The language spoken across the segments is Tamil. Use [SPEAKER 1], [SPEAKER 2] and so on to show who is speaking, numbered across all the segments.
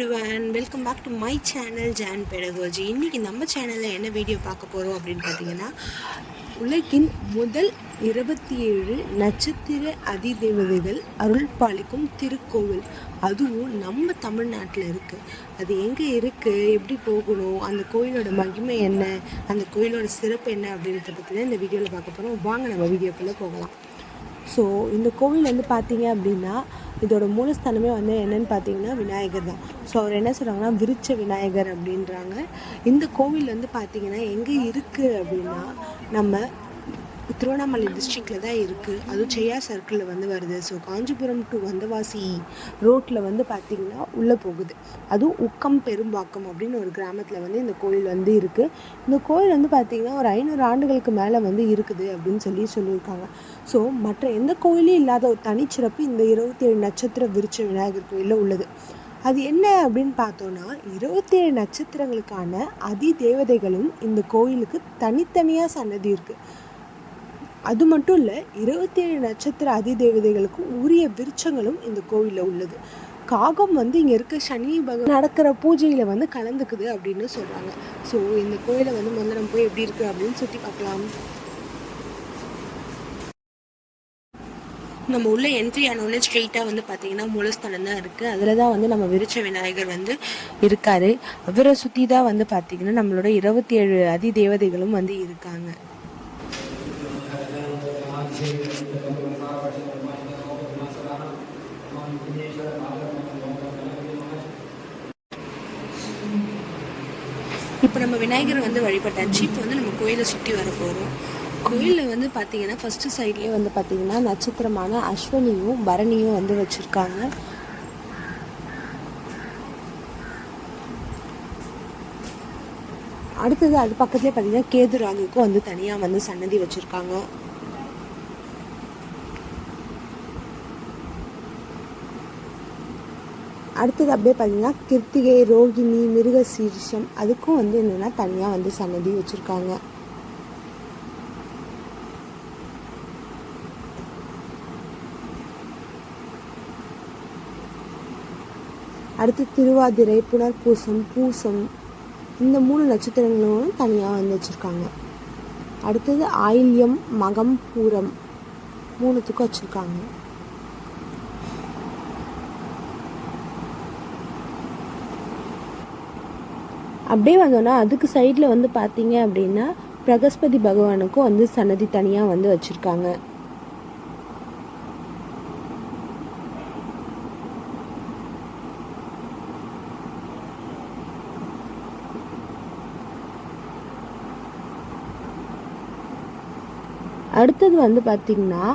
[SPEAKER 1] everyone, welcome back to my channel Jan Pedagogy. இன்னைக்கு நம்ம சேனலில் என்ன வீடியோ பார்க்க போகிறோம் அப்படின்னு பார்த்தீங்கன்னா, உலகின் முதல் 27 நட்சத்திர அதிதேவதைகள் அருள் பாலிக்கும் திருக்கோவில், அதுவும் நம்ம தமிழ்நாட்டில் இருக்குது. அது எங்கே இருக்குது, எப்படி போகணும், அந்த கோயிலோட மகிமை என்ன, அந்த கோயிலோட சிறப்பு என்ன அப்படின்றத பற்றி தான் இந்த வீடியோவில் பார்க்க போகிறோம். வாங்க நம்ம வீடியோக்குள்ளே போகலாம். ஸோ இந்த கோவில் வந்து பார்த்தீங்க அப்படின்னா, இதோட மூலஸ்தானமே வந்து என்னென்னு பார்த்தீங்கன்னா விநாயகர் தான். ஸோ அவர் என்ன சொல்கிறாங்கன்னா விருட்ச விநாயகர் அப்படின்றாங்க. இந்த கோவில் வந்து பார்த்திங்கன்னா எங்கே இருக்குது அப்படின்னா, நம்ம திருவண்ணாமலை டிஸ்ட்ரிக்டில் தான் இருக்குது. அதுவும் செய்யா சர்க்கிளில் வந்து வருது. ஸோ காஞ்சிபுரம் டு வந்தவாசி ரோட்டில் வந்து பார்த்திங்கன்னா உள்ளே போகுது. அதுவும் உக்கம் பெரும்பாக்கம் அப்படின்னு ஒரு கிராமத்தில் வந்து இந்த கோயில் வந்து இருக்குது. இந்த கோயில் வந்து பார்த்திங்கன்னா ஒரு 500 ஆண்டுகளுக்கு மேலே வந்து இருக்குது அப்படின்னு சொல்லியிருக்காங்க. ஸோ மற்ற எந்த கோயிலும் இல்லாத ஒரு தனிச்சிறப்பு இந்த 27 நட்சத்திர விருட்ச விநாயகர் கோயிலில் உள்ளது. அது என்ன அப்படின்னு பார்த்தோன்னா, 27 நட்சத்திரங்களுக்கான அதி தேவதைகளும் இந்த கோயிலுக்கு தனித்தனியாக சன்னதி இருக்குது. அது மட்டும் இல்லை, 27 நட்சத்திர அதிதேவதைகளுக்கும் உரிய விருட்சங்களும் இந்த கோவிலில் உள்ளது. காகம் வந்து இங்கே இருக்க சனி பகவான் நடக்கிற பூஜையில் வந்து கலந்துக்குது அப்படின்னு சொல்கிறாங்க. ஸோ இந்த கோயிலை வந்து முதல்ல நம்ம போய் எப்படி இருக்குது அப்படின்னு சுற்றி பார்க்கலாம். நம்ம உள்ள என்ட்ரி ஆனோடனே ஸ்ட்ரெயிட்டாக வந்து பார்த்திங்கன்னா மூலஸ்தானம் தான் இருக்குது. அதில் தான் வந்து நம்ம விருட்ச விநாயகர் வந்து இருக்கார். அவரை சுற்றி தான் வந்து பார்த்திங்கன்னா நம்மளோட 27 அதிதேவதைகளும் வந்து இருக்காங்க. இப்போ நம்ம விநாயகரை வந்து வழிபட்டாச்சு. இப்போ வந்து நம்ம கோயிலை சுற்றி வர போகிறோம். கோயிலில் வந்து பார்த்திங்கன்னா ஃபஸ்ட்டு சைட்லேயே வந்து பார்த்திங்கன்னா நட்சத்திரமான அஸ்வினியும் பரணியும் வந்து வச்சுருக்காங்க. அடுத்தது அது பக்கத்துலேயே பார்த்திங்கன்னா கேது ராகுக்கும் வந்து தனியாக வந்து சன்னதி வச்சுருக்காங்க. அடுத்தது அப்படியே பார்த்திங்கன்னா கிருத்திகை, ரோகிணி, மிருக சீரிஷம் அதுக்கும் வந்து என்னென்னா தனியாக வந்து சன்னதி வச்சுருக்காங்க. அடுத்து திருவாதிரை, புனர்பூசம், பூசம் இந்த 3 நட்சத்திரங்களும் தனியாக வந்து வச்சுருக்காங்க. அடுத்தது ஆயில்யம், மகம், பூரம் 3த்துக்கும் வச்சுருக்காங்க. அப்படியே வந்தோன்னா அதுக்கு சைடில் வந்து பார்த்தீங்க அப்படின்னா பிரகஸ்பதி பகவானுக்கும் வந்து சன்னதி தனியாக வந்து வச்சுருக்காங்க. அடுத்தது வந்து பார்த்திங்கன்னா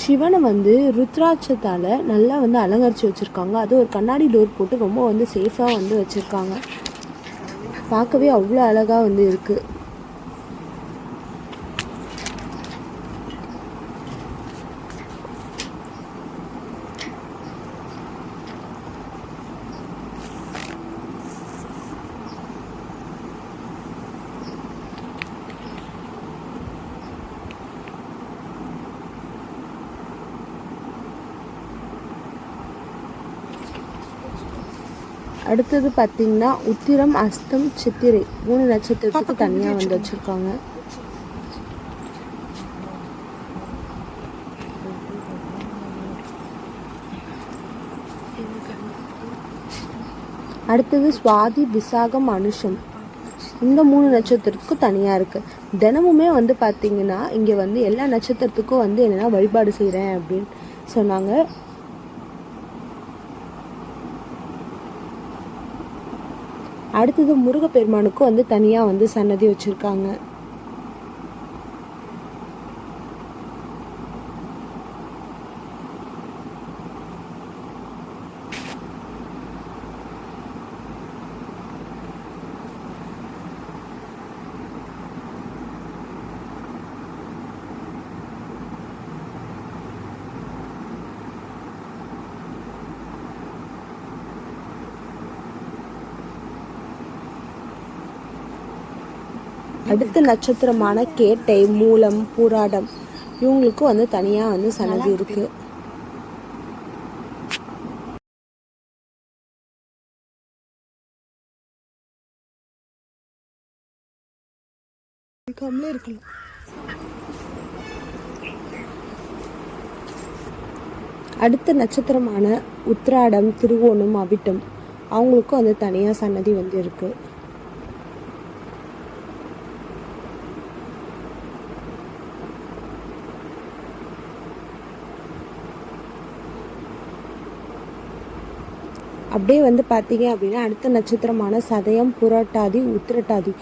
[SPEAKER 1] சிவனை வந்து ருத்ராட்சத்தால் நல்லா வந்து அலங்கரித்து வச்சுருக்காங்க. அது ஒரு கண்ணாடி டோர் போட்டு ரொம்ப வந்து சேஃபாக வந்து வச்சுருக்காங்க. பார்க்கவே அவ்வளோ அழகாக வந்து இருக்குது. அடுத்தது பார்த்திங்கன்னா உத்திரம், அஸ்தம், சித்திரை 3 நட்சத்திரத்துக்கு தனியாக வந்து வச்சுருக்காங்க. அடுத்தது சுவாதி, விசாகம், அனுஷம் இந்த 3 நட்சத்திரத்துக்கும் தனியாக இருக்குது. தினமுமே வந்து பார்த்திங்கன்னா இங்கே வந்து எல்லா நட்சத்திரத்துக்கும் வந்து என்னென்னா வழிபாடு செய்கிறேன் அப்படின்னு சொன்னாங்க. அடுத்தது முருகப்பெருமானுக்கும் வந்து தனியாக வந்து சன்னதி வச்சுருக்காங்க. அடுத்த நட்சத்திரமான கேட்டை, மூலம், பூராடம் இவங்களுக்கும் வந்து தனியாக வந்து சன்னதி இருக்குது. கம்மிலே இருக்கலாம். அடுத்த நட்சத்திரமான உத்திராடம், திருவோணம், அவிட்டம் அவங்களுக்கும் வந்து தனியாக சன்னதி வந்து இருக்குது. அப்படியே வந்து பார்த்தீங்க அப்படின்னா அடுத்த நட்சத்திரமான சதயம், புரட்டாதி, உத்திரட்டாதி.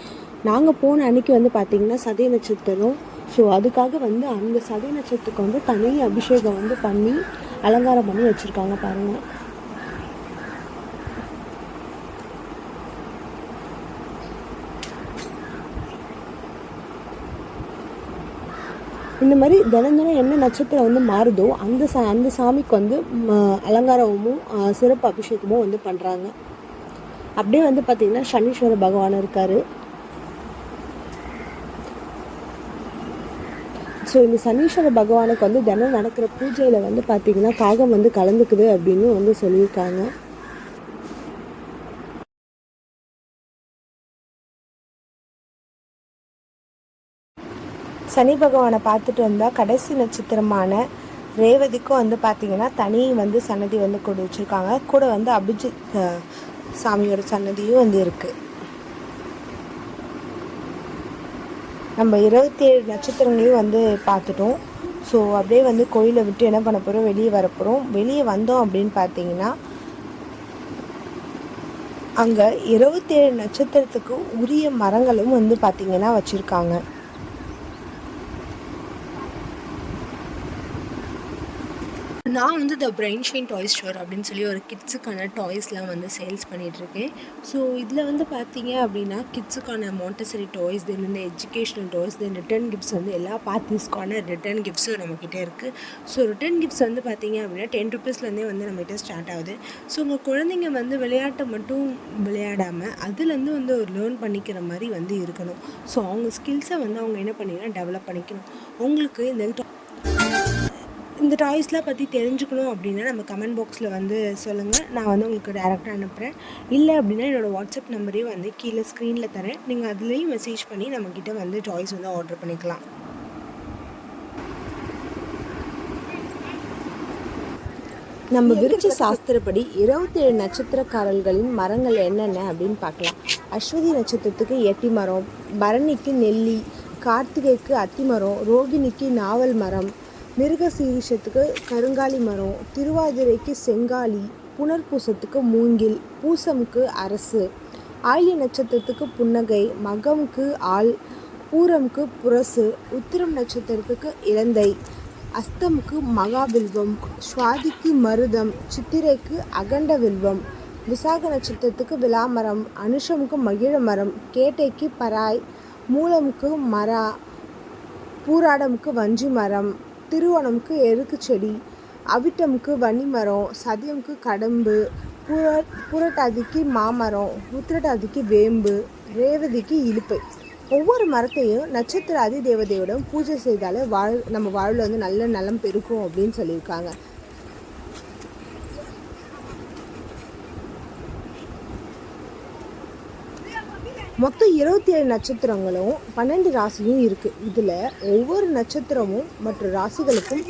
[SPEAKER 1] நாங்கள் போன அன்னைக்கு வந்து பார்த்திங்கன்னா சதய நட்சத்திரம். ஸோ அதுக்காக வந்து அந்த சதய நட்சத்திரத்துக்கு வந்து தனி அபிஷேகம் வந்து பண்ணி அலங்காரம் பண்ணி வச்சுருக்காங்க பாருங்கள். இந்த மாதிரி தினம் என்ன நட்சத்திரம் வந்து மாறுதோ அந்த சாமிக்கு வந்து அலங்காரமும் சிறப்பு அபிஷேகமும் வந்து பண்ணுறாங்க. அப்படியே வந்து பார்த்திங்கன்னா சனீஸ்வர பகவான் இருக்கார். ஸோ இந்த சனீஸ்வர பகவானுக்கு வந்து தினம் நடக்கிற பூஜையில் வந்து பார்த்திங்கன்னா காகம் வந்து கலந்துக்குது அப்படின்னு வந்து சொல்லியிருக்காங்க. சனி பகவானை பார்த்துட்டு வந்தால் கடைசி நட்சத்திரமான ரேவதிக்கும் வந்து பார்த்திங்கன்னா தனி வந்து சன்னதி வந்து கொண்டு வச்சுருக்காங்க. கூட வந்து அபிஜித் சாமியோட சன்னதியும் வந்து இருக்குது. நம்ம 27 நட்சத்திரங்களையும் வந்து பார்த்துட்டோம். ஸோ அப்படியே வந்து கோயிலை விட்டு என்ன பண்ண போகிறோம், வெளியே வரப்போகிறோம். வெளியே வந்தோம் அப்படின்னு பார்த்தீங்கன்னா அங்கே 27 நட்சத்திரத்துக்கு உரிய மரங்களும் வந்து பார்த்திங்கன்னா வச்சுருக்காங்க. நான் வந்து the brain shine toy store அப்படின்னு சொல்லி ஒரு கிட்ஸுக்கான டாய்ஸ்லாம் வந்து சேல்ஸ் பண்ணிகிட்ருக்கேன். ஸோ இதில் வந்து பார்த்தீங்க அப்படின்னா கிட்ஸுக்கான மாண்டசரி டாய்ஸ், தென் இந்த எஜுகேஷ்னல் டாய்ஸ், தென் ரிட்டர்ன் கிஃப்ட்ஸ் வந்து எல்லா பார்ட்டிஸ்க்கான ரிட்டர்ன் கிஃப்ட்ஸும் நம்மக்கிட்ட இருக்குது. ஸோ ரிட்டர்ன் கிஃப்ட்ஸ் வந்து பார்த்தீங்க அப்படின்னா 10 ருபீஸ்லேருந்தே வந்து நம்மகிட்ட ஸ்டார்ட் ஆகுது. ஸோ உங்கள் குழந்தைங்க வந்து விளையாட்டை மட்டும் விளையாடாமல் அதுலேருந்து வந்து ஒரு லேர்ன் பண்ணிக்கிற மாதிரி வந்து இருக்கணும். ஸோ அவங்க ஸ்கில்ஸை வந்து அவங்க என்ன பண்ணிங்கன்னா டெவலப் பண்ணிக்கணும். உங்களுக்கு இந்த டாய்ஸ்லாம் பற்றி தெரிஞ்சுக்கணும் அப்படின்னா நம்ம கமெண்ட் பாக்ஸில் வந்து சொல்லுங்கள். நான் வந்து உங்களுக்கு டேரெக்டாக அனுப்புகிறேன். இல்லை அப்படின்னா என்னோடய வாட்ஸ்அப் நம்பரையும் வந்து கீழே ஸ்க்ரீனில் தரேன். நீங்கள் அதுலேயும் மெசேஜ் பண்ணி நம்மக்கிட்ட வந்து டாய்ஸ் வந்து ஆர்டர் பண்ணிக்கலாம். நம்ம விருட்ச சாஸ்திரப்படி 27 நட்சத்திரக்காரர்களின் மரங்கள் என்னென்ன அப்படின்னு பார்க்கலாம். அஸ்வதி நட்சத்திரத்துக்கு எட்டி மரம், பரணிக்கு நெல்லி, கார்த்திகைக்கு அத்தி மரம், ரோகிணிக்கு நாவல் மரம், மிருகசீரிஷத்துக்கு கருங்காலி மரம், திருவாதிரைக்கு செங்காலி, புனர்பூசத்துக்கு மூங்கில், பூசமுக்கு அரசு, ஆயிலி நட்சத்திரத்துக்கு புன்னகை, மகமுக்கு ஆள், பூரமுக்கு புரசு, உத்திரம் நட்சத்திரத்துக்கு இலந்தை, அஸ்தமுக்கு மகாவில்வம், சுவாதிக்கு மருதம், சித்திரைக்கு அகண்ட வில்வம், விசாக நட்சத்திரத்துக்கு விலாமரம், அனுஷமுக்கு மகிழ மரம், கேட்டைக்கு பராய், மூலமுக்கு மரா, பூராடமுக்கு வஞ்சி மரம், திருவோணமுக்கு எருக்கு செடி, அவிட்டமுக்கு வன்னிமரம், சதயமுக்கு கடம்பு, புரட்டாதிக்கு மாமரம், உத்திரட்டாதிக்கு வேம்பு, ரேவதிக்கு இலுப்பை. ஒவ்வொரு மரத்தையும் நட்சத்திர அதி தேவதையோட பூஜை செய்தாலே நம்ம வாழ்வில் வந்து நல்ல நலம் பெருக்கும் அப்படின்னு சொல்லியிருக்காங்க. மொத்தம் 27 நட்சத்திரங்களும் 12 ராசியும் இருக்குது. இதில் ஒவ்வொரு நட்சத்திரமும் மற்ற ராசிகளுக்கும்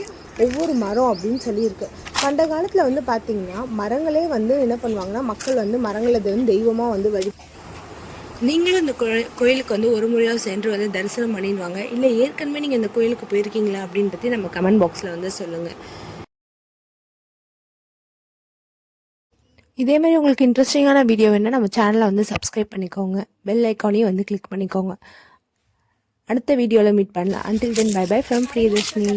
[SPEAKER 1] ஒவ்வொரு மரம் அப்படின்னு சொல்லியிருக்கு. பண்ட காலத்தில் வந்து பார்த்திங்கன்னா மரங்களே வந்து என்ன பண்ணுவாங்கன்னா மக்கள் வந்து மரங்களை தெய்வமாக வந்து நீங்களும் இந்த கோயிலுக்கு வந்து ஒரு முறையாக சென்று வந்து தரிசனம் பண்ணிடுவாங்க. இல்லை ஏற்கனவே நீங்கள் இந்த கோயிலுக்கு போயிருக்கீங்களா அப்படின்றத நம்ம கமெண்ட் பாக்ஸில் வந்து சொல்லுங்கள். இதேமாதிரி உங்களுக்கு இன்ட்ரெஸ்டிங்கான வீடியோ வேணால் நம்ம சேனலை வந்து சப்ஸ்கிரைப் பண்ணிக்கோங்க. பெல் ஐக்கானையும் வந்து கிளிக் பண்ணிக்கோங்க. அடுத்த வீடியோவில் மீட் பண்ணலாம். Until then bye bye from Priyadarshini.